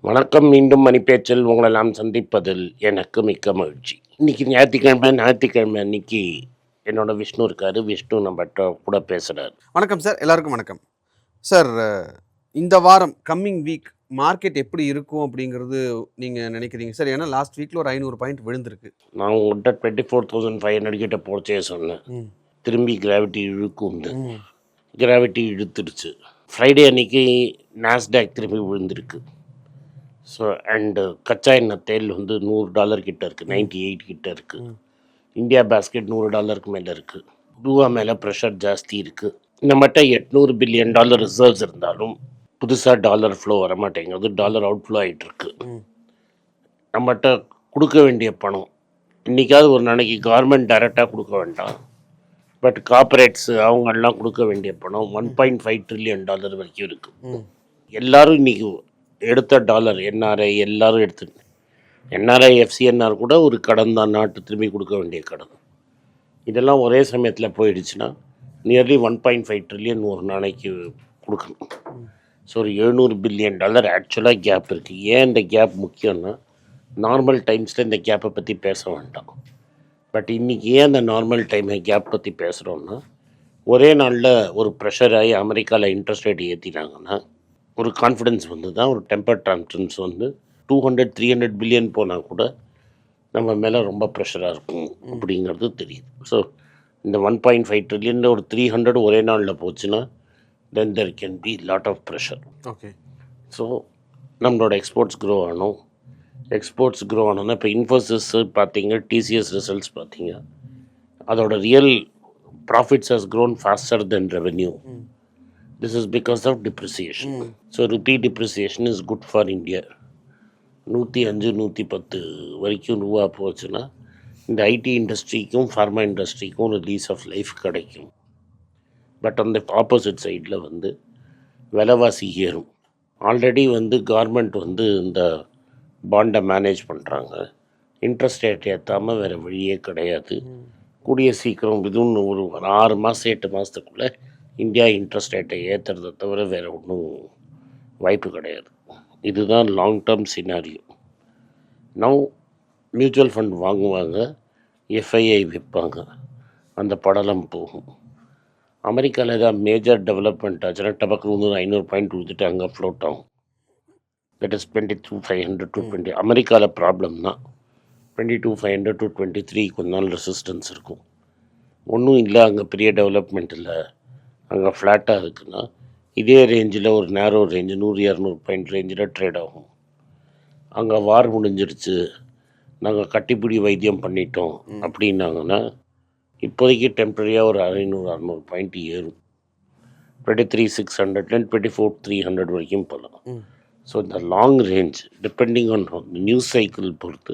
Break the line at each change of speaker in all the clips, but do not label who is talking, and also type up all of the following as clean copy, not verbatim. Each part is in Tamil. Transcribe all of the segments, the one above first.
வணக்கம். மீண்டும் மணிப்பேச்சில் உங்களெல்லாம் சந்திப்பதில் எனக்கு மிக்க மகிழ்ச்சி. இன்னைக்கு ஞாயிற்றுக்கிழமை அன்னைக்கு என்னோட விஷ்ணு இருக்காரு. விஷ்ணு நம்மகிட்ட கூட பேசுறாரு.
வணக்கம் சார், எல்லாருக்கும் வணக்கம் சார். இந்த வாரம் கம்மிங் வீக் மார்க்கெட் எப்படி இருக்கும் அப்படிங்கிறது நீங்கள் நினைக்கிறீங்க சார்? ஏன்னா லாஸ்ட் வீக்கில் ஒரு 500 பாயிண்ட் விழுந்திருக்கு.
நான் உங்கள்கிட்ட 24,500 கிட்ட போச்சே சொன்னேன். திரும்பி கிராவிட்டி இழுக்கும். கிராவிட்டி இழுத்துடுச்சு. ஃப்ரைடே அன்னைக்கு நாஸ்டாக் திரும்பி விழுந்திருக்கு. ஸோ அண்டு கச்சா எண்ணெய் தேல் வந்து $100 கிட்ட இருக்குது, 98 கிட்ட இருக்குது. இந்தியா பாஸ்கெட் $100 மேலே இருக்குது. ரூபா மேலே ப்ரெஷர் ஜாஸ்தி இருக்குது. நம்மகிட்ட $800 பில்லியன் ரிசர்வ்ஸ் இருந்தாலும் புதுசாக டாலர் ஃப்ளோ வர மாட்டேங்குது. டாலர் அவுட் ஃப்ளோ ஆகிட்டுருக்கு. நம்மகிட்ட கொடுக்க வேண்டிய பணம் இன்றைக்காவது ஒரு நாளைக்கு கவர்மெண்ட் டைரெக்டாக கொடுக்க வேண்டாம், பட் கார்பரேட்ஸ் அவங்கெல்லாம் கொடுக்க வேண்டிய பணம் $1.5 ட்ரில்லியன் வரைக்கும் இருக்குது. எல்லோரும் இன்றைக்கி எடுத்த டாலர் என்ஆர்ஐ எல்லோரும் எடுத்து என்ஆர்ஐ எஃப்சிஎன்ஆர் கூட ஒரு கடன் தான், நாட்டு திரும்பி கொடுக்க வேண்டிய கடன். இதெல்லாம் ஒரே சமயத்தில் போயிடுச்சுன்னா நியர்லி $1.5 ட்ரில்லியன் ஒரு நாளைக்கு கொடுக்கணும். ஸோ ஒரு $700 பில்லியன் ஆக்சுவலாக கேப் இருக்குது. ஏன் இந்த கேப் முக்கியம்னா, நார்மல் டைம்ஸில் இந்த கேப்பை பற்றி பேச வேண்டாம். பட் இன்றைக்கி ஏன் அந்த நார்மல் டைமை கேப் பற்றி பேசுகிறோன்னா, ஒரே நாளில் ஒரு ப்ரெஷர் ஆகி அமெரிக்காவில் இன்ட்ரெஸ்ட் ரேட் ஏற்றினாங்கன்னா ஒரு கான்ஃபிடென்ஸ் வந்து தான், ஒரு டெம்பர் ட்ரான்ஸ்ஃபரன்ஸ் வந்து 200-300 பில்லியன் போனால் கூட நம்ம மேலே ரொம்ப ப்ரெஷராக இருக்கும் அப்படிங்கிறது தெரியுது. ஸோ இந்த 1.5 ட்ரில்லியன் ஒரு 300 ஒரே நாளில் போச்சுன்னா then there can be lot of pressure.
Okay.
So நம்மளோட எக்ஸ்போர்ட்ஸ் க்ரோ ஆகணும். எக்ஸ்போர்ட்ஸ் க்ரோ ஆனோன்னா இப்போ இன்ஃபோசிஸ் பார்த்தீங்க, டிசிஎஸ் ரிசல்ட்ஸ் பார்த்தீங்க, அதோட real profits has grown faster than revenue. This is because of depreciation. So rupee depreciation is good for India. 105-110 வரைக்கும் ரூபா போச்சுன்னா இந்த ஐடி இண்டஸ்ட்ரிக்கும் ஃபார்மா இண்டஸ்ட்ரிக்கும் ஒரு லீஸ் ஆஃப் லைஃப் கிடைக்கும். பட் அந்த ஆப்போசிட் சைடில் வந்து விலைவாசி ஏறும். ஆல்ரெடி வந்து கவர்மெண்ட் வந்து இந்த பாண்டை மேனேஜ் பண்ணுறாங்க. இன்ட்ரெஸ்ட் ரேட் ஏற்றாமல் வேறு வழியே கிடையாது. கூடிய சீக்கிரம் இதுவும் ஒரு 6 மாதம் 8 மாதத்துக்குள்ளே இந்தியா இன்ட்ரெஸ்ட் ரேட்டை ஏற்றுறதை தவிர வேறு ஒன்றும் வாய்ப்பு கிடையாது. இதுதான் long term scenario. Now mutual fund வாங்குவாங்க, எஃப்ஐஐ விற்பாங்க, அந்த படலம் போகும். அமெரிக்காவில் ஏதாவது மேஜர் டெவலப்மெண்ட் ஆச்சுன்னா டபக்கு 500 பாயிண்ட் கொடுத்துட்டு அங்கே ஃப்ளோட் ஆகும். That is 22,500 to 20. அமெரிக்காவில் ப்ராப்ளம் தான். 22,500 to 23 கொஞ்ச நாள் ரெசிஸ்டன்ஸ் இருக்கும். ஒன்றும் இல்லை, அங்கே பெரிய டெவலப்மெண்ட் இல்லை, அங்கே ஃப்ளாட்டாக இருக்குன்னா இதே ரேஞ்சில் ஒரு நேரோ ரேஞ்சு 100-200 பாயிண்ட் ரேஞ்சில் ட்ரேட் ஆகும். அங்கே வார் முடிஞ்சிடுச்சு, நாங்கள் கட்டிப்பிடி வைத்தியம் பண்ணிட்டோம் அப்படின்னாங்கன்னா இப்போதைக்கு டெம்பரரியாக ஒரு 500-600 பாயிண்ட் ஏறும். 23,600 24,300 வரைக்கும் போகலாம். ஸோ இந்த long range depending on news cycle பொறுத்து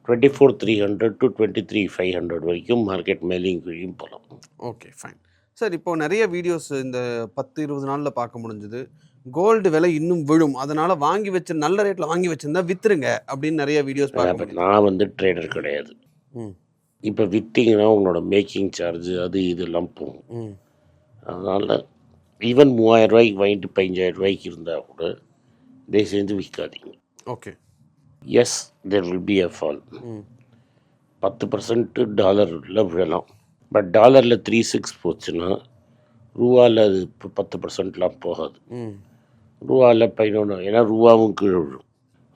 24,300 to 23,500 வரைக்கும் மார்க்கெட் மேலேயும் கீழேயும் போகலாம்.
Okay, fine sir. இப்போது நிறைய வீடியோஸ் இந்த 10-20 நாளில் பார்க்க முடிஞ்சுது. கோல்டு விலை இன்னும் விழும், அதனால் வாங்கி வச்சு நல்ல ரேட்டில் வாங்கி வச்சுருந்தா விற்றுருங்க அப்படின்னு நிறைய வீடியோஸ் பார்க்க.
நான் வந்து ட்ரேடர் கிடையாது. இப்போ விற்றீங்கன்னா உங்களோட மேக்கிங் சார்ஜ் அது இதெல்லாம் போகும். அதனால் ஈவன் 3,000 ரூபாய்க்கு வாங்கிட்டு 15,000 ரூபாய்க்கு இருந்தால் கூட தயவு செஞ்சு விற்காதீங்க.
Okay.
Yes, there will be a fall. 10% டாலரில் விழலாம். பட் டாலரில் 3.6 போச்சுன்னா ரூபாவில் அது இப்போ 10%லாம் போகாது. ரூபாவில் 11, ஏன்னா ரூபாவும் கீழே விழும்.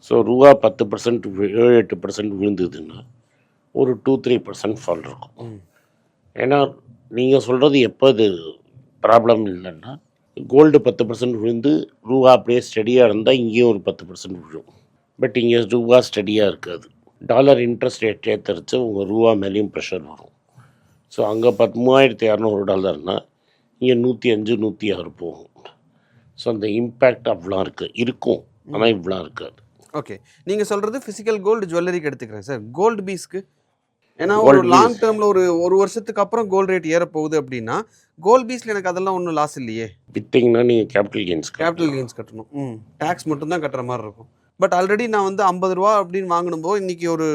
ஸோ ரூபா 10% 7-8% விழுந்ததுன்னா ஒரு 2-3% ஃபால் இருக்கும். ஏன்னா நீங்கள் சொல்கிறது எப்போ அது ப்ராப்ளம் இல்லைன்னா, கோல்டு 10% விழுந்து ரூபா அப்படியே ஸ்டடியாக இருந்தால் இங்கேயும் ஒரு 10% விழும். பட் இங்கே ரூபா ஸ்டடியாக இருக்காது. டாலர் இன்ட்ரெஸ்ட் ரேட் ஏற்றுறச்சு உங்கள் ரூபா மேலேயும் ப்ரெஷர் வரும். ஸோ அங்கே $3,200 இங்கே 105-106 போகும். ஸோ அந்த இம்பேக்ட் அவ்வளோ இருக்கும், ஆனால் இவ்வளோ இருக்காது.
ஓகே, நீங்கள் சொல்கிறது ஃபிசிக்கல் கோல்டு ஜுவல்லரிக்கு எடுத்துக்கிறேன் சார். கோல்டு பீஸ்க்கு, ஏன்னா ஒரு லாங் டேர்மில் ஒரு வருஷத்துக்கு அப்புறம் கோல்டு ரேட் ஏறப்போகுது அப்படின்னா கோல்டு பீஸில் எனக்கு அதெல்லாம் ஒன்றும் லாஸ் இல்லையே.
விற்றிங்கன்னா நீங்கள் கேபிட்டல் கெயின்ஸ்
கட்டணும். டேக்ஸ் மட்டும்தான் கட்டுற மாதிரி இருக்கும். பட் ஆல்ரெடி நான் வந்து 50 ரூபா அப்படின்னு வாங்கணும்போது இன்றைக்கி ஒரு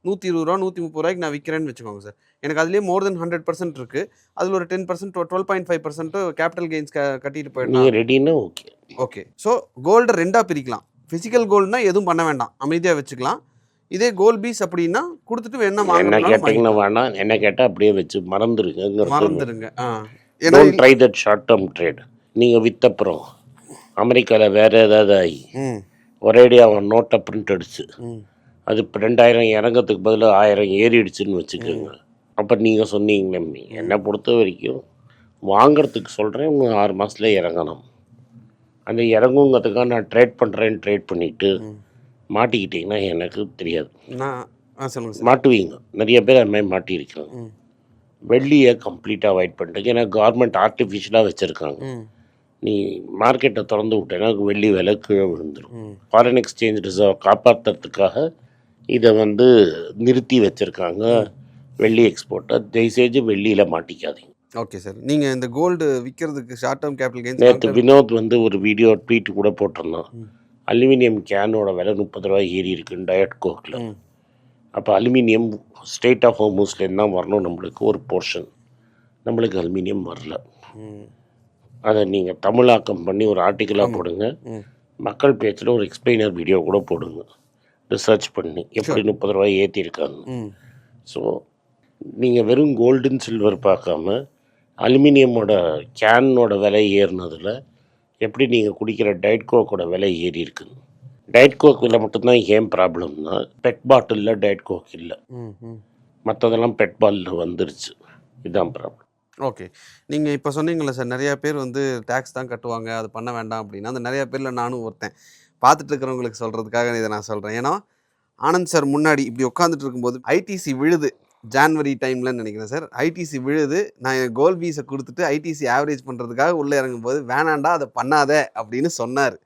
120 ரூபா 130 ரூபாய்க்கு நான் விற்கிறேன்னு வச்சுக்கோங்க சார். எனக்கு அதுலேயே மோர் தென் 100% இருக்குது. அதில் ஒரு 10% 12.5% கேபிட்டல் கெயின்ஸ் கட்டிட்டு போயிடலாம்.
ரெடினா ஓகே.
ஓகே, ஸோ கோல்டை ரெண்டாக பிரிக்கலாம். ஃபிசிக்கல் கோல்டுனா எதுவும் பண்ண வேண்டாம், அமைதியாக வச்சுக்கலாம். இதே கோல்ட் பீஸ் அப்படின்னா கொடுத்துட்டு வேணா
என்ன
வாங்க
கேட்டிங்கன்னா வேணாம், என்ன கேட்டால் அப்படியே வச்சு மறந்துருங்க.
மறந்துடுங்க.
Don't try that short term trade. நீங்கள் விற்றப்புறம் அமெரிக்காவில் வேறு ஏதாவது ஆகி ஒரேடியாக அவன் நோட்டை பிரிண்ட் அடிச்சு அது இப்போ 2000 இறங்கிறதுக்கு பதிலாக 1000 ஏறிடுச்சுன்னு வச்சுக்கோங்க. அப்போ நீங்கள் சொன்னீங்க, என்னை பொறுத்த வரைக்கும் வாங்கிறதுக்கு சொல்கிறேன், இன்னும் 6 மாதத்துல இறங்கணும். அந்த இறங்குங்கிறதுக்காக நான் ட்ரேட் பண்ணுறேன்னு ட்ரேட் பண்ணிவிட்டு மாட்டிக்கிட்டிங்கன்னா எனக்கு தெரியாது.
சொல்லுங்கள்.
மாட்டுவீங்க, நிறைய பேர் அது மாதிரி மாட்டியிருக்காங்க. வெள்ளியை கம்ப்ளீட்டாக அவாய்ட் பண்ணிட்டு, ஏன்னா கவர்மெண்ட் ஆர்டிஃபிஷியலாக வச்சுருக்காங்க. நீ மார்க்கெட்டை திறந்து விட்டேன்னா வெள்ளி விலை கீழே விழுந்துடும். ஃபாரின் எக்ஸ்சேஞ்ச் ரிசர்வ் காப்பாற்றுறதுக்காக இதை வந்து நிறுத்தி வச்சுருக்காங்க வெள்ளி எக்ஸ்போர்ட்டை. தயவுசெய்து வெள்ளியில் மாட்டிக்காதீங்க.
Okay sir. நீங்கள் இந்த கோல்டு விற்கிறதுக்கு ஷார்ட் டேர்ம் கேபிட்டல் கெயின்
நேற்று வினோத் வந்து ஒரு வீடியோ ட்வீட் கூட போட்டிருந்தான். அலுமினியம் கேனோட விலை 30 ரூபாய் ஏறி இருக்குன்னு டயட் கோக்கில். அப்போ அலுமினியம் ஸ்டேட் ஆஃப் ஹோர்முஸ்லேருந்து தான் வரணும் நம்மளுக்கு ஒரு போர்ஷன். நம்மளுக்கு அலுமினியம் வரல. அதை நீங்கள் தமிழாக்கம் பண்ணி ஒரு ஆர்டிக்கலாக போடுங்க. மக்கள் பேச்சில் ஒரு எக்ஸ்பிளைனர் வீடியோ கூட போடுங்க, ரிசர்ச் பண்ணி எப்படி 30 ரூபாய் ஏற்றிருக்காங்க. ஸோ நீங்கள் வெறும் கோல்டுன்னு சில்வர் பார்க்காம அலுமினியமோட கேனோட விலை ஏறினதில் எப்படி நீங்கள் குடிக்கிற டயட் கோக்கோட விலை ஏறி இருக்குங்க. டயட் கோக் விலை மட்டும்தான் ஏன் ப்ராப்ளம்னா, பெட் பாட்டிலில் டயட் கோக் இல்லை, மற்றதெல்லாம் பெட் பாட்டிலில் வந்துருச்சு. இதுதான் ப்ராப்ளம்.
ஓகே. நீங்கள் இப்போ சொன்னீங்களே சார், நிறையா பேர் வந்து டேக்ஸ் தான் கட்டுவாங்க, அது பண்ண வேண்டாம் அப்படின்னா, அந்த நிறையா பேரில் நானும் ஒருத்தன். பார்த்துட்டு இருக்கிறவங்களுக்கு சொல்கிறதுக்காக இதை நான் சொல்கிறேன். ஏன்னா ஆனந்த் சார் முன்னாடி இப்படி உட்காந்துட்டு இருக்கும்போது ஐடிசி விழுது, ஜான்வரி டைம்லன்னு நினைக்கிறேன் சார். ஐடிசி விழுது, நான் என் கோல்ட் பீஸை கொடுத்துட்டு ஐடிசி ஆவரேஜ் பண்ணுறதுக்காக உள்ளே இறங்கும்போது வேணாண்டா அதை பண்ணாத அப்படின்னு சொன்னார்.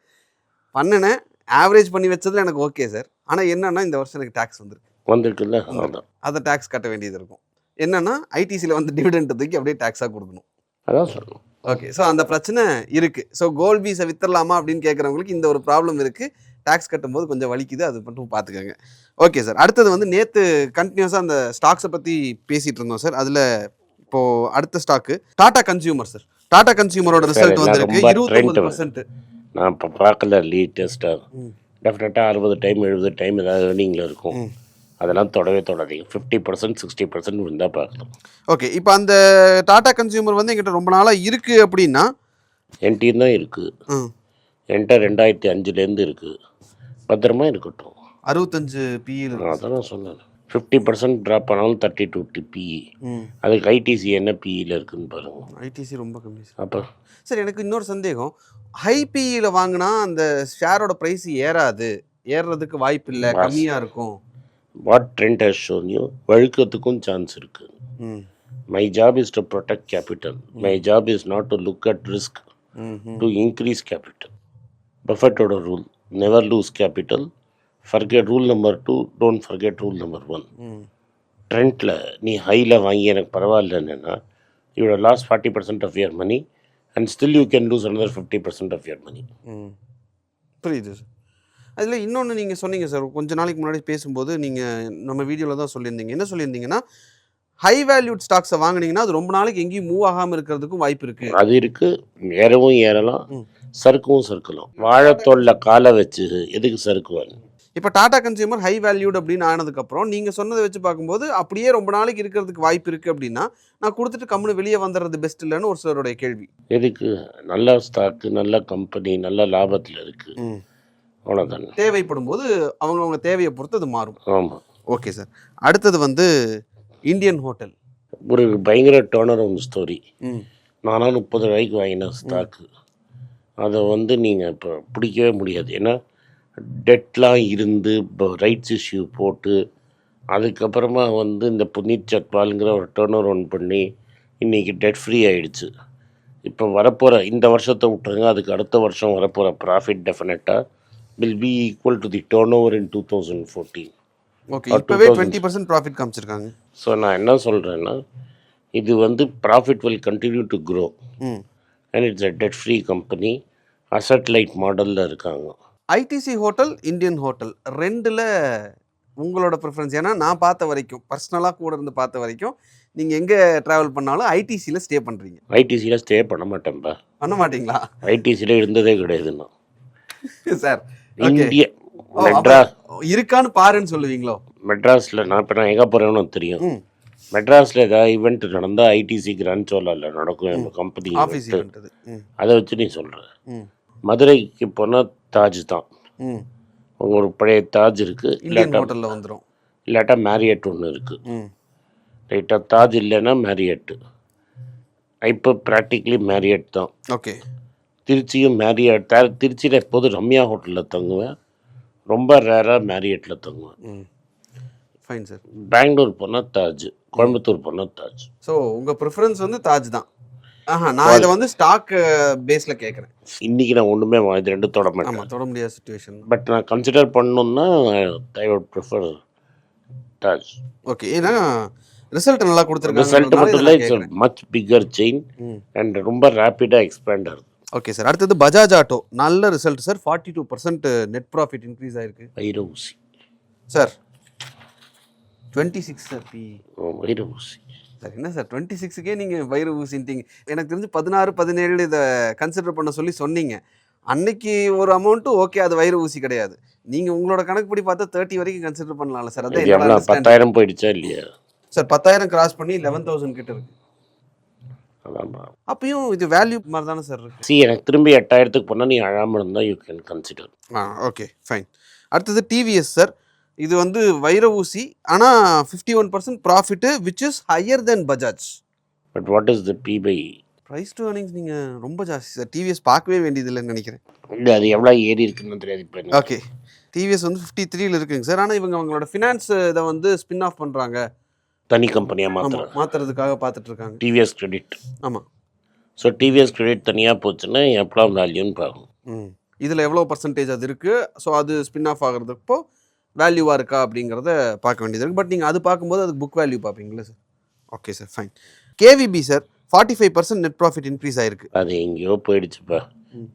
பண்ணினேன், ஆவரேஜ் பண்ணி வச்சதில் எனக்கு ஓகே சார். ஆனால் என்னென்னா இந்த வருஷம் எனக்கு டேக்ஸ்
வந்துருக்குல்ல,
அதை டேக்ஸ் கட்ட வேண்டியது இருக்கும். என்னென்னா ஐடிசியில் வந்து டிவிடெண்ட் தூக்கி அப்படியே டேக்ஸாக கொடுக்கணும்.
அதான் சொல்லணும்.
ஓகே. ஸோ அந்த பிரச்சனை இருக்குது. ஸோ கோல்ட் பீஸை வித்துடலாமா அப்படின்னு கேட்குறவங்களுக்கு இந்த ஒரு ப்ராப்ளம் இருக்குது. டேக்ஸ் கட்டும்போது கொஞ்சம் வலிக்குது, அது மட்டும் பார்த்துக்கோங்க. Okay sir. அடுத்தது வந்து நேற்று கண்டினியூஸாக அந்த ஸ்டாக்ஸை பற்றி பேசிகிட்டு இருந்தோம் சார். அதில் இப்போது அடுத்த stock Tata consumer sir. Tata கன்சியூமரோட ரிசல்ட் வந்திருக்கு 29%.
நான் இப்போ பார்க்கல லேட்டஸ்ட்டாக. டெஃபினட்டாக 60 டைம் 70 டைம் ஏதாவது ஏர்னிங்கில் இருக்கும். அதெல்லாம் தொடவே தொடாதீங்க. 50% 60% இருந்தால் பார்க்கலாம்.
ஓகே. இப்போ அந்த டாடா கன்சியூமர் வந்து எங்கிட்ட ரொம்ப நாளாக இருக்குது அப்படின்னா,
என்கிட்ட தான் இருக்குது. என்கிட்ட 2005 இருக்குது. பத்திரமா இருக்கட்டும்.
65 பிஇ.
அதான் நான் சொன்னேன், 50% ட்ராப் ஆனாலும் 30-50 பிஇ. அதுக்கு ஐடிசி என்ன பிஇயில் இருக்குதுன்னு பாருங்கள்.
ஐடிசி ரொம்ப கம்மி சார்.
அப்போ
சார் எனக்கு இன்னொரு சந்தேகம், ஹை பிஇயில் வாங்கினா அந்த ஷேரோட ப்ரைஸ் ஏறுறதுக்கு வாய்ப்பு இல்லை, கம்மியாக இருக்கும்.
What trend has shown you, வழுக்கிறதுக்கும் சான்ஸ் இருக்குது. My job is to protect capital. My job is not to look at risk, to increase capital. பஃபெட்டோட rule, never lose capital, forget rule number 2, don't forget rule number 1. ட்ரெண்டில் நீ ஹையில் வாங்கி எனக்கு பரவாயில்ல என்னென்னா, you loss 40% of your money and still you can lose another 50% of your money.
புரியுது சார். அதில் இன்னொன்று நீங்கள் சொன்னீங்க சார், கொஞ்ச நாளைக்கு முன்னாடி பேசும்போது நீங்கள் நம்ம வீடியோவில் தான் சொல்லியிருந்தீங்க. என்ன சொல்லியிருந்தீங்கன்னா, ஹை வேல்யூட் ஸ்டாக்ஸை வாங்கினீங்கன்னா அது ரொம்ப நாளைக்கு எங்கேயும் மூவ் ஆகாமல் இருக்கிறதுக்கும் வாய்ப்பு இருக்குது.
அது இருக்குது, ஏறவும் ஏறலாம், சறுக்கவும் சறுக்கலாம். வாழைத்தோளில் காலை வச்சு எதுக்கு சறுக்குவாங்க.
இப்போ டாடா கன்சியூமர் ஹை வேல்யூட் அப்படின்னு ஆனதுக்கப்புறம் நீங்கள் சொன்னதை வச்சு பார்க்கும்போது அப்படியே ரொம்ப நாளைக்கு இருக்கிறதுக்கு வாய்ப்பு இருக்குது அப்படின்னா, நான் கொடுத்துட்டு கம்முன்னு வெளியே வந்துடுறது பெஸ்ட் இல்லைன்னு ஒரு சிலருடைய கேள்வி.
எதுக்கு? நல்ல ஸ்டாக்கு, நல்ல கம்பெனி, நல்ல லாபத்தில் இருக்குது, அவ்வளோதானே.
தேவைப்படும் போது அவங்கவுங்க தேவையை பொறுத்து அது மாறும்.
ஆமாம்.
Okay sir. அடுத்தது வந்து இந்தியன் ஹோட்டல்.
ஒரு பயங்கர டேர்ன் அரவுண்ட் ஸ்டோரி. நானும் 30 ரூபாய்க்கு வாங்கின ஸ்டாக்கு, அதை வந்து நீங்கள் இப்போ பிடிக்கவே முடியாது. ஏன்னா டெட்லாம் இருந்து இப்போ ரைட்ஸ் இஷ்யூ போட்டு அதுக்கப்புறமா வந்து இந்த புனித் சட்வாலுங்கிற ஒரு டேர்ன் அரவுண்ட் பண்ணி இன்றைக்கி டெட் ஃப்ரீ ஆகிடுச்சு. இப்போ வரப்போகிற இந்த வருஷத்தை விட்டுருங்க, அதுக்கு அடுத்த வருஷம் வரப்போகிற ப்ராஃபிட் டெஃபினட்டாக will be equal to the turnover in 2014.
Okay. இப்போவே 20% ப்ராஃபிட் காமிச்சிருக்காங்க.
ஸோ நான் என்ன சொல்கிறேன்னா, இது வந்து profit will continue to grow and it's a dead free company. Asset light மாடலில் இருக்காங்க.
ஐடிசி ஹோட்டல், இந்தியன் ஹோட்டல் ரெண்டில் உங்களோட ப்ரிஃபரன்ஸ்? ஏன்னா நான் பார்த்த வரைக்கும், பர்சனலாக கூட இருந்து பார்த்த வரைக்கும், நீங்கள் எங்கே ட்ராவல் பண்ணாலும் ஐடிசியில் ஸ்டே பண்ணுறீங்க.
ஐடிசியில் ஸ்டே பண்ண மாட்டேன்ப்பா.
பண்ண மாட்டிங்களா?
ஐடிசியில் இருந்ததே கிடையாதுண்ணா
சார்.
இந்திய
ஓ, அப்ப இருக்கான்னு பாருன்னு சொல்லுவீங்களோ?
மெட்ராஸில் நான் எங்கே போகிறேன்னு தெரியும்.
ம்.
மெட்ராஸில் ஏதாவது ஈவெண்ட் நடந்தால் ஐடிசி கிராண்ட் சோலாரில் நடக்கும் எங்கள் கம்பெனி
ஆஃபீஸ் ஈவெண்ட் அது. ம்.
அதை வச்சு நீ சொல்கிற.
ம்.
மதுரைக்கு போனால் தாஜ் தான்.
ம்.
உங்க ஒரு பழைய தாஜ் இருக்குது,
இந்தியன் ஹோட்டலில் வந்துடும்.
இல்லாட்டா மேரியட் ஒன்று இருக்குது.
ம்.
ரைட்டாக தாஜ் இல்லைன்னா மேரியட்டு. இப்போ ப்ராக்டிக்கலி மேரியட் தான்.
ஓகே.
திருச்சியும் மேரியட். திருச்சியில் எப்போதும் ரம்யா ஹோட்டலில் தங்குவேன், ரொம்ப ரேராக மேரியட்டில் தங்குவேன்.
ம். Fine sir.
பெங்களூர் போனால் தாஜ், கோயம்புத்தூர் போனால் தாஜ்.
ஸோ உங்கள் ப்ரிஃபரன்ஸ் வந்து தாஜ் தான். நான் இதை வந்து ஸ்டாக் பேஸில் கேட்குறேன்.
இன்றைக்கி நான் ஒன்றுமே இது ரெண்டும் தொட மாட்டேன்.
ஆமாம், தொட முடியாத சுச்சுவேஷன்.
பட் நான் கன்சிடர் பண்ணணுன்னா I would prefer Taj.
Okay, ஏன்னா ரிசல்ட் நல்லா கொடுத்துருக்காங்க.
ரிசல்ட் மட்டும் இல்லை, it's much bigger chain and ரொம்ப ரேப்பிடாக எக்ஸ்பேண்ட் ஆகுது.
Okay sir. அடுத்தது பஜாஜ் ஆட்டோ, நல்ல result sir. 42% net profit increase ஆயிருக்கு.
வைர ஊசி
சார். 26 sir B.
வைர ஊசி
சார். என்ன சார் 26க்கே நீங்கள் வைர ஊசின்ட்டீங்க? எனக்கு தெரிஞ்சு 16, 17 இதை கன்சிடர் பண்ண சொன்னீங்க. அன்னைக்கு ஒரு அமௌண்ட்டு ஓகே, அது வைர ஊசி கிடையாது. நீங்கள் உங்களோட கணக்குப்படி பார்த்தா 30 வரைக்கும் கன்சிடர் பண்ணலாம்ல சார்? அதான்
10,000 போயிடுச்சா இல்லையா
சார்? 10,000 கிராஸ் பண்ணி 11,000 கிட்ட இருக்கு. அப்பயும் இது வேல்யூ மாதிரி தானே சார் இருக்கு?
எனக்கு திரும்பி 8,000க்கு போனால் நீ அழாமல் இருந்தால் you can consider.
Okay fine. அடுத்தது டிவிஎஸ் சார். இது வந்து வைர ஊசி, ஆனால் 51% profit, which is higher than Bajaj.
But what is the பி/E?
ப்ரைஸ் டு earnings நீங்கள் ரொம்ப ஜாஸ்தி சார். டிவிஎஸ் பார்க்கவே வேண்டியதில்லைன்னு நினைக்கிறேன்.
இல்லை, அது எவ்வளோ ஏறி இருக்குன்னு தெரியாது இப்போ.
ஓகே, டிவிஎஸ் வந்து 53ல் இருக்குங்க சார். ஆனால் இவங்க அவங்களோட ஃபினான்ஸ் இதை வந்து ஸ்பின் ஆஃப் பண்ணுறாங்க,
தனி கம்பெனியாக
மாற்றுறதுக்காக பார்த்துட்டு இருக்காங்க.
TVS credit.
ஆமாம்.
ஸோ டிவிஎஸ் கிரெடிட் தனியாக போச்சுன்னா எவ்வளோ வேல்யூன்னு பார்க்கும்.
இதில் எவ்வளோ பர்சன்டேஜ் அது இருக்குது, ஸோ அது ஸ்பின் ஆஃப் ஆகிறதுப்போ வேல்யூவாக இருக்கா அப்படிங்கிறத பார்க்க வேண்டியது இருக்குது. பட் நீங்கள் அது பார்க்கும்போது அதுக்கு புக் வேல்யூ பார்ப்பீங்களா sir? Okay sir fine. KVP sir 45% net profit increase ஆயிருக்கு.
அது எங்கேயோ போயிடுச்சுப்பா.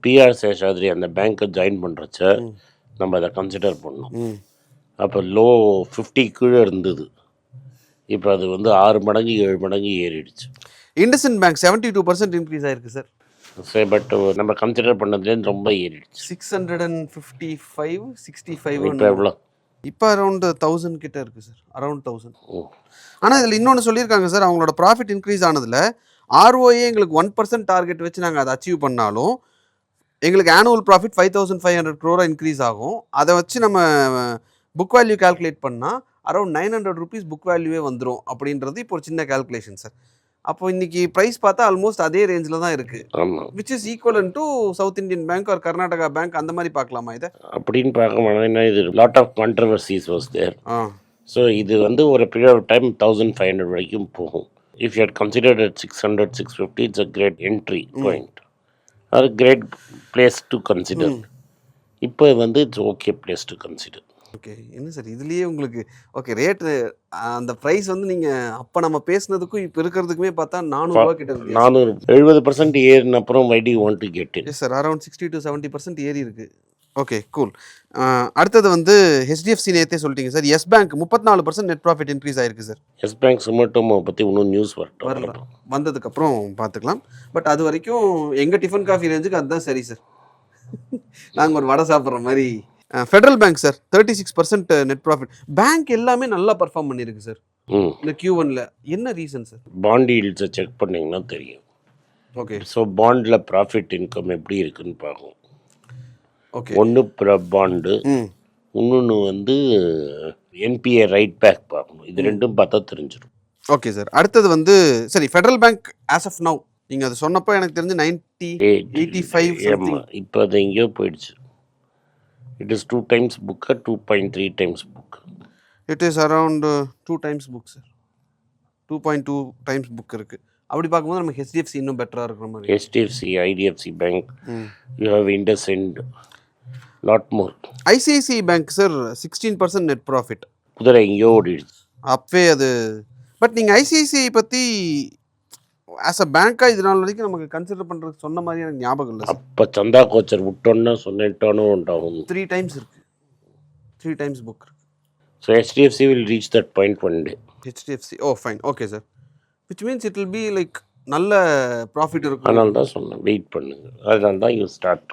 பிஆர் சேஷாத்ரி அந்த பேங்க்கை ஜாயின் பண்ணுறச்ச நம்ம அதை கன்சிடர் பண்ணோம். அப்போ லோ 50 கீழே இருந்தது, இப்போ அது வந்து 6 மடங்கு 7 மடங்கு ஏறிடுச்சு.
இண்டஸ்இண்ட் பேங்க் 72% இன்க்ரீஸ் ஆயிருக்கு சார்.
சரி, பட் நம்ம கன்சிடர் பண்ணதுலேருந்து ரொம்ப ஏறிடுச்சு.
655, 65.
இப்போ எவ்வளோ?
இப்போ அரௌண்ட் 1000 கிட்ட இருக்குது சார், அரௌண்ட் 1000. ஆனால் இதில் இன்னொன்று சொல்லியிருக்காங்க சார், அவங்களோட ப்ராஃபிட் இன்க்ரீஸ் ஆனதில் ROA எங்களுக்கு 1% டார்கெட் வச்சு நாங்கள் அதை அச்சீவ் பண்ணாலும் எங்களுக்கு ஆனுவல் ப்ராஃபிட் 5,500 crore இன்க்ரீஸ் ஆகும். அதை வச்சு நம்ம புக் வேல்யூ கால்குலேட் பண்ணால் அரௌண்ட் 900 rupees புக் வேல்யூவே வந்துடும் அப்படின்றது இப்போ ஒரு சின்ன கால்குலேஷன் சார். அப்போ இன்னைக்கு ப்ரைஸ் பார்த்தா ஆல்மோஸ்ட் அதே ரேஞ்சில் தான் இருக்குது.
ஆமாம்,
which is equivalent to South Indian bank or Karnataka bank, அந்த மாதிரி பார்க்கலாமா இதை?
அப்படின்னு பார்க்க மாட்டேன்னா இது lot of controversies was there. So இது வந்து ஒரு பீரியட் ஆஃப் டைம் 1,500 வரைக்கும் போகும். If you had considered at 600, 650, it's a great entry point or great place to consider. இப்போ வந்து it's okay place to consider.
Okay, என்ன சார் இதுலேயே உங்களுக்கு ஓகே ரேட்டு அந்த ப்ரைஸ் வந்து நீங்கள் அப்போ நம்ம பேசுனதுக்கும் இப்போ இருக்கிறதுக்குமே பார்த்தா 400 ரூபா கிட்ட இருக்கு.
470% ஏறின அப்புறம் why do you want to get it?
Yes sir, around 60 to 70% ஏறி இருக்குது. Okay cool. அடுத்தது வந்து ஹெச்டிஎஃப்சி நேற்றே சொல்லிட்டீங்க sir. Yes bank 34% net profit increase ஆயிருக்கு சார்.
எஸ் பேங்க் சுமட்டோமோ பற்றி இன்னும் நியூஸ்
வரல, வந்ததுக்கப்புறம் பார்த்துக்கலாம். பட் அது வரைக்கும் எங்கள் டிஃபன் காஃபி ரேஞ்சுக்கு அதுதான் சரி சார். நாங்கள் ஒரு வடை சாப்பிட்ற மாதிரி. Federal bank sir 36% net profit. Bank எல்லாமே நல்லா பர்ஃபார்ம் பண்ணியிருக்கு சார் இந்த Q1ல. என்ன ரீசன் சார்?
பாண்ட் ஈல்ட்ஸை செக் பண்ணிங்கன்னா தெரியும்.
ஓகே,
ஸோ பாண்டில் ப்ராஃபிட் இன்கம் எப்படி இருக்குன்னு பார்க்கும்.
ஓகே,
ஒன்று பாண்டு, இன்னொன்று வந்து என்பிஏ ரைட் பேக் பார்க்கணும். இது ரெண்டும் பார்த்தா தெரிஞ்சிடும்.
Okay sir. அடுத்தது வந்து சரி, Federal Bank as of now நீங்கள் அது சொன்னப்போ எனக்கு தெரிஞ்சு 90, 85.
இப்போ அது எங்கேயோ போயிடுச்சு. It is 2 times book, 2.3 times book.
It is around 2 times book sir. 2.2 times book இருக்குது. அப்படி பார்க்கும்போது நம்ம ஹெச்டிஎஃப்சி இன்னும் பெட்டராக இருக்கிற மாதிரி.
HDFC, IDFC bank, you have IndusInd, lot more.
ICICI bank sir 16% net profit.
குதிரை எங்கேயோ ஓடிடுச்சு
அப்பவே அது. பட் நீங்கள் ஐசிஐசிஐ பற்றி ஆஸ் அ பேங்காக இது நாள் வரைக்கும் நமக்கு கன்சிடர் பண்ணுறதுக்கு சொன்ன மாதிரி எனக்கு ஞாபகம் இல்லை.
அப்போ சந்தா கோச்சர் விட்டோன்னா சொன்னேட்டானோ உண்டாகும்.
3 times இருக்குது, 3 times புக் இருக்குது.
So HDFC will reach that point one day.
HDFC fine. Okay sir. Which means it will be like நல்ல ப்ராஃபிட் இருக்கும்.
அதனால தான் சொன்னேன் வெயிட் பண்ணுங்க. அதனால தான் you start.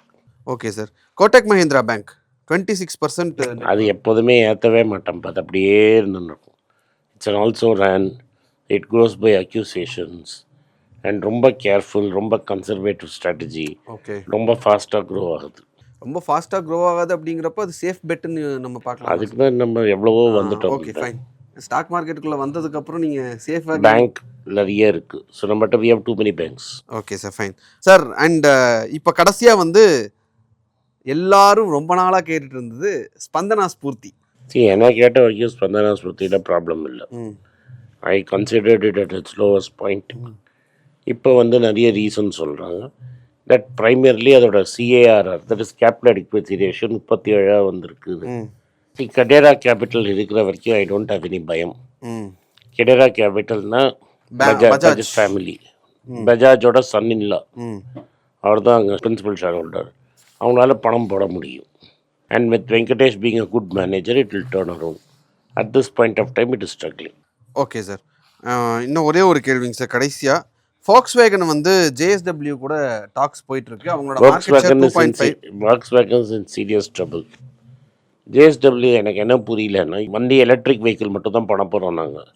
Okay sir. Kotak Mahindra bank 26%.
அது எப்போதுமே ஏற்றவே மாட்டேன், அது அப்படியே இருந்துன்னு இருக்கும். It's an also run, it grows by acquisitions and ரொம்ப கேர்ஃபுல், ரொம்ப கன்சர்வேட்டிவ் ஸ்ட்ராட்டஜி,
ஓகே.
ரொம்ப ஃபாஸ்ட்டாக க்ரோ ஆகுது.
ரொம்ப ஃபாஸ்ட்டாக க்ரோ ஆகாது அப்படிங்கிறப்ப அது சேஃப் பெட்டுன்னு நம்ம பார்க்கலாம்.
அதுக்கு தான் நம்ம எவ்வளவோ வந்துட்டோம்.
Okay fine. ஸ்டாக் மார்க்கெட்டுக்குள்ளே வந்ததுக்கப்புறம் நீங்கள் சேஃபாக
பேங்க் நிறைய இருக்குது. ஸோ நம்மகிட்ட we have too many banks.
Okay sir fine sir. And இப்போ கடைசியாக வந்து எல்லாரும் ரொம்ப நாளாக கேட்டுட்டு இருந்தது ஸ்பந்தனா ஸ்பூர்த்தி.
என்ன கேட்ட வரைக்கும் ஸ்பந்தனா ஸ்பூர்த்தியில் ப்ராப்ளம் இல்லை. I considered it at its lowest point. இப்போ வந்து நிறைய ரீசன் சொல்கிறாங்க. தட் ப்ரைமர்லி அதோட CRAR, that is capital adequacy ratio 37 வந்திருக்குது. கடேரா கேபிட்டல் இருக்கிற வரைக்கும் ஐ டோன்ட் ஹவ் எனி பயம். கடேரா கேபிட்டல்னா பஜாஜ் ஃபேமிலி, பஜாஜோட சன் இன்லா, அவர் தான் அங்கே பிரின்சிபல் ஷேர் ஹோல்டர். அவங்களால பணம் போட முடியும். And with Venkatesh being a good manager it will turn around. At this point of time it is struggling.
Okay sir. இன்னும் ஒரே ஒரு கேள்விங்க சார் கடைசியாக. ஃபாக்ஸ்வேகன் வந்து ஜேஎஸ்டபிள்யூ கூட டாக்ஸ் போயிட்டுருக்கு. அவங்களோட மார்க்கெட் ஷேர் 2.5.
வாக்ஸ்வேகன் இன் சீரியஸ் ட்ரபிள். ஜேஎஸ்டபிள்யூ எனக்கு என்ன புரியலன்னா, வண்டி எலக்ட்ரிக் வெஹிக்கிள் மட்டும் தான் பண்ண போகிறோம் நாங்கள்.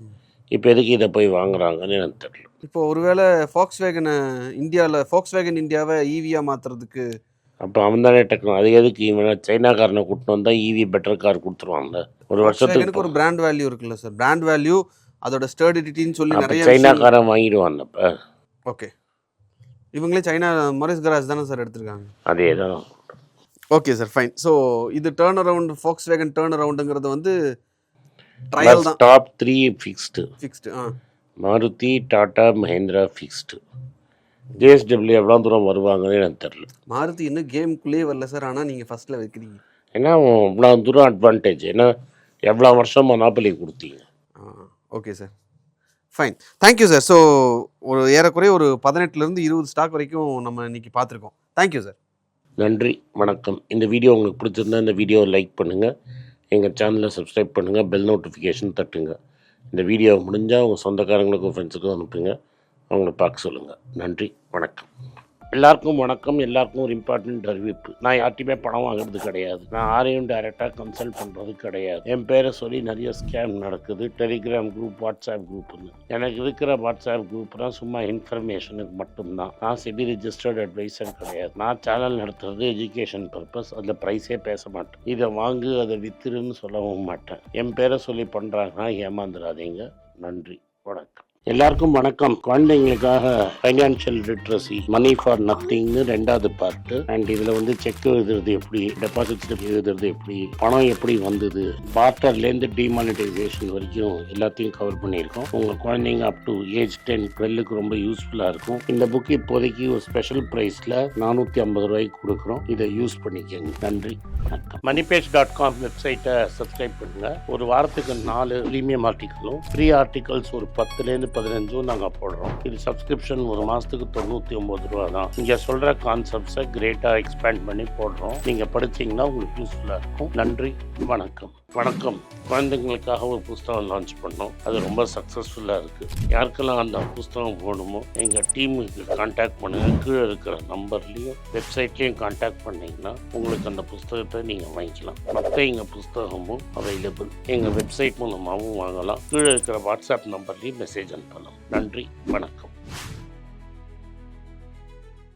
இப்போ எதுக்கு இதை போய் வாங்குறாங்கன்னு எனக்கு தெரியல.
இப்போ ஒருவேளை ஃபாக்ஸ்வேகனை ஃபாக்ஸ்வேகன் இந்தியாவை ஈவியாக மாற்றுறதுக்கு
அப்போ அவன் தானே அது எதுக்கு இவன் சைனாக்காரனை கூட்டின்னு வந்தால் ஈவி பெட்டர் கார் கொடுத்துருவாங்க. ஒரு வருஷத்துக்கு
ஒரு பிராண்ட் வேல்யூ இருக்குல்ல சார், பிராண்ட் வேல்யூ அதோட ஸ்டர்டிட்டின்னு சொல்லி நிறைய
சைனாக்காரன் வாங்கிடுவான். அப்போ
ஓகே, இவங்களே சைனா மொரிஸ் கராஜ் தானே சார் எடுத்திருக்காங்க.
அதே தான்.
Okay sir fine. ஸோ இது டேர்ன் அரவுண்ட், ஃபாக்ஸ்வேகன் டேர்ன் அரவுண்டுங்கிறது வந்து ட்ரையல் தான்.
Top 3 fixed. Maruti, Tata, Mahindra fixed. JSW எவ்வளோ தூரம் வருவாங்கன்னு எனக்கு தெரியல.
மாருதி இன்னும் கேமுக்குள்ளேயே வரல சார், ஆனால் நீங்கள் ஃபஸ்ட்டில் வைக்கிறீங்க.
ஏன்னா இவ்வளோ தூரம் அட்வான்டேஜ், ஏன்னா எவ்வளோ வருஷம் மொனாப்பலி கொடுத்தீங்க.
Okay sir fine, thank you sir. So ஒரு ஏறக்குறைய ஒரு 18லேருந்து 20 ஸ்டாக் வரைக்கும் நம்ம இன்னைக்கு பார்த்துருக்கோம். Thank you sir.
நன்றி, வணக்கம். இந்த வீடியோ உங்களுக்கு பிடிச்சிருந்தா இந்த வீடியோவை லைக் பண்ணுங்கள், எங்கள் சேனலை சப்ஸ்கிரைப் பண்ணுங்கள், பெல் நோட்டிஃபிகேஷன் தட்டுங்க. இந்த வீடியோ முடிஞ்சால் உங்கள் சொந்தக்காரங்களுக்கும் ஃப்ரெண்ட்ஸுக்கும் அனுப்புங்க, அவங்கள பார்க்க சொல்லுங்கள். நன்றி, வணக்கம். எல்லாருக்கும் வணக்கம். எல்லாருக்கும் ஒரு இம்பார்ட்டண்ட் அறிவிப்பு. நான் யார்ட்டையுமே பணம் வாங்குறது கிடையாது. நான் யாரையும் டைரெக்டாக கன்சல்ட் பண்ணுறது கிடையாது. என் பேரை சொல்லி நிறைய ஸ்கேம் நடக்குது. டெலிகிராம் குரூப், வாட்ஸ்அப் குரூப்னு. எனக்கு இருக்கிற வாட்ஸ்அப் குரூப்னால் சும்மா இன்ஃபர்மேஷனுக்கு மட்டும்தான். நான் செபி ரிஜிஸ்டர்ட் அட்வைசர் கிடையாது. நான் சேனல் நடத்துறது எஜுகேஷன் பர்பஸ். அதில் ப்ரைஸே பேச மாட்டேன். இதை வாங்கு அதை வித்துருன்னு சொல்லவும் மாட்டேன். என் பேரை சொல்லி பண்ணுறாங்கன்னா ஏமாந்துடாதீங்க. நன்றி, வணக்கம். எல்லாருக்கும் வணக்கம். குழந்தைங்களுக்காக ஃபைனான்ஷியல் லிட்ரஸி, மணி ஃபார் நத்திங்னு 2வது பார்ட்டு. அண்ட் இதில் வந்து செக் எழுதுறது எப்படி, டெபாசிட் ஸ்லிப் எழுதுறது எப்படி, பணம் எப்படி வந்தது, பார்ட்டர்லேருந்து டிமானிட்டைசேஷன் வரைக்கும் எல்லாத்தையும் கவர் பண்ணியிருக்கோம். உங்கள் குழந்தைங்க அப் டு ஏஜ் 10, 12க்கு ரொம்ப யூஸ்ஃபுல்லாக இருக்கும். இந்த புக்கு இப்போதைக்கு ஒரு ஸ்பெஷல் ப்ரைஸில் 450 ரூபாய்க்கு கொடுக்குறோம். இதை யூஸ் பண்ணிக்கங்க. நன்றி, வணக்கம். moneypage.com வெப்சைட்டை சப்ஸ்கிரைப் பண்ணுங்கள். ஒரு வாரத்துக்கு 4 ப்ரீமியம் ஆர்டிக்கலும், ஃப்ரீ ஆர்டிகல்ஸ் ஒரு 10லேருந்து 15 நாங்கள் போடுறோம். இது சப்ஸ்கிரிப்ஷன் ஒரு மாதத்துக்கு 99 ரூபா தான். இங்கே சொல்கிற கான்செப்ட்ஸை கிரேட்டாக எக்ஸ்பேண்ட் பண்ணி போடுறோம். நீங்கள் படிச்சிங்கன்னா உங்களுக்கு யூஸ்ஃபுல்லாக இருக்கும். நன்றி, வணக்கம். வணக்கம். குழந்தைங்களுக்காக ஒரு புஸ்தகம் லான்ச் பண்ணோம். அது ரொம்ப சக்ஸஸ்ஃபுல்லாக இருக்குது. யாருக்கெல்லாம் அந்த புஸ்தகம் போகணுமோ எங்கள் டீமுக்கு கான்டாக்ட் பண்ணுங்கள். கீழே இருக்கிற நம்பர்லேயும் வெப்சைட்லேயும் கான்டாக்ட் பண்ணிங்கன்னா உங்களுக்கு அந்த புஸ்தகத்தை நீங்கள் வாங்கிக்கலாம். மற்ற எங்கள் புஸ்தகமும் அவைலபிள். எங்கள் வெப்சைட் மூலமாகவும் வாங்கலாம். கீழே இருக்கிற வாட்ஸ்அப் நம்பர்லேயும் மெசேஜ் அனுப்பலாம். நன்றி, வணக்கம்.